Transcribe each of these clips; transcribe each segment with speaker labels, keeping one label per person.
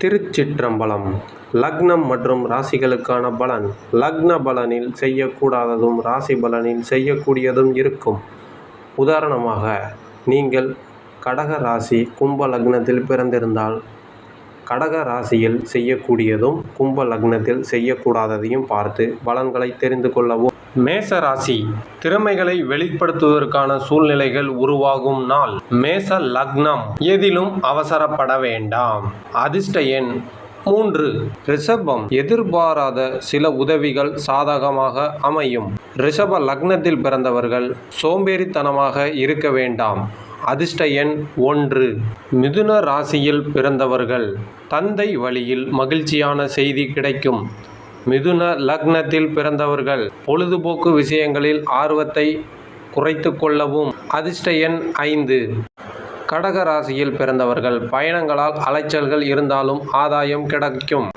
Speaker 1: திருச்சிற்றம்பலம். லக்னம் மற்றும் ராசிகளுக்கான பலன். லக்ன பலனில் செய்யக்கூடாததும் ராசி பலனில் செய்யக்கூடியதும் இருக்கும். உதாரணமாக, நீங்கள் கடக ராசி கும்ப லக்னத்தில் பிறந்திருந்தால் கடக ராசியில் செய்யக்கூடியதும் கும்ப லக்னத்தில் செய்யக்கூடாததையும் பார்த்து பலன்களை தெரிந்து கொள்ளவும். மேச ராசி திறமைகளை வெளிப்படுத்துவதற்கான சூழ்நிலைகள் உருவாகும் நாள். மேச லக்னம் எதிலும் அவசரப்பட வேண்டாம். அதிர்ஷ்ட எண் 3. ரிஷபம் எதிர்பாராத சில உதவிகள் சாதகமாக அமையும். ரிஷப லக்னத்தில் பிறந்தவர்கள் சோம்பேறித்தனமாக இருக்க வேண்டாம். அதிர்ஷ்ட எண் 1. மிதுன ராசியில் பிறந்தவர்கள் தந்தை வழியில் மகிழ்ச்சியான செய்தி கிடைக்கும். மிதுன லக்னத்தில் பிறந்தவர்கள் பொழுதுபோக்கு விஷயங்களில் ஆர்வத்தை குறைத்து கொள்ளவும். அதிர்ஷ்ட எண் 5. கடக ராசியில் பிறந்தவர்கள் பயணங்களால் அலைச்சல்கள் இருந்தாலும் ஆதாயம் கிடைக்கும்.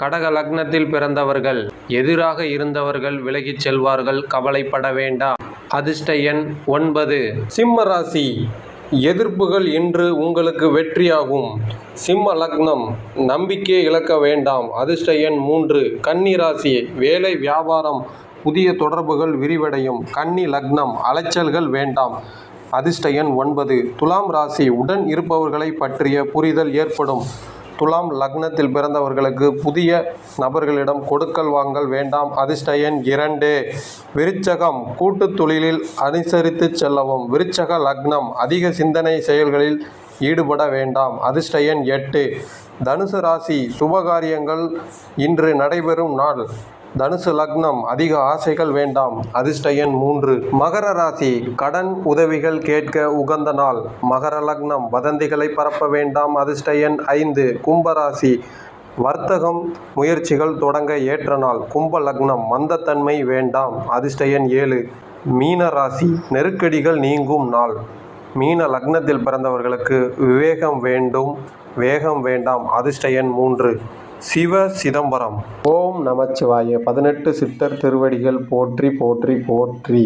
Speaker 1: கடக லக்னத்தில் பிறந்தவர்கள் எதிராக இருந்தவர்கள் விலகிச் செல்வார்கள், கவலைப்பட வேண்டாம். அதிர்ஷ்ட எண் 9. சிம்ம ராசி எதிர்ப்புகள் இன்று உங்களுக்கு வெற்றியாகும். சிம்ம லக்னம் நம்பிக்கை இழக்க வேண்டாம். அதிர்ஷ்ட எண் 3. கன்னி ராசி வேலை வியாபாரம் புதிய தொடர்புகள் விரிவடையும். கன்னி லக்னம் அலைச்சல்கள் வேண்டாம். அதிர்ஷ்ட எண் 9. துலாம் ராசி உடன் இருப்பவர்களை பற்றிய புரிதல் ஏற்படும். துலாம் லக்னத்தில் பிறந்தவர்களுக்கு புதிய நபர்களிடம் கொடுக்கல் வாங்கல் வேண்டாம். அதிர்ஷ்ட எண் 2. விருச்சகம் கூட்டு தொழிலில் அனுசரித்து செல்லவும். விருச்சக லக்னம் அதிக சிந்தனை செயல்களில் ஈடுபட வேண்டாம். அதிர்ஷ்ட எண் 8. தனுசு ராசி சுபகாரியங்கள் இன்று நடைபெறும் நாள். தனுசு லக்னம் அதிக ஆசைகள் வேண்டாம். அதிர்ஷ்ட எண் 3. மகர ராசி கடன் உதவிகள் கேட்க உகந்த நாள். மகர லக்னம் வதந்திகளை பரப்ப வேண்டாம். அதிர்ஷ்ட எண் 5. கும்பராசி வர்த்தகம் முயற்சிகள் தொடங்க ஏற்ற நாள். கும்ப லக்னம் மந்தத்தன்மை வேண்டாம். அதிர்ஷ்ட எண் 7. மீன ராசி நெருக்கடிகள் நீங்கும் நாள். மீன லக்னத்தில் பிறந்தவர்களுக்கு விவேகம் வேண்டும், வேகம் வேண்டாம். அதிர்ஷ்ட எண் 3. சிவ சிதம்பரம். ஓம் நமச்சிவாய. 18 சித்தர் திருவடிகள் போற்றி போற்றி போற்றி.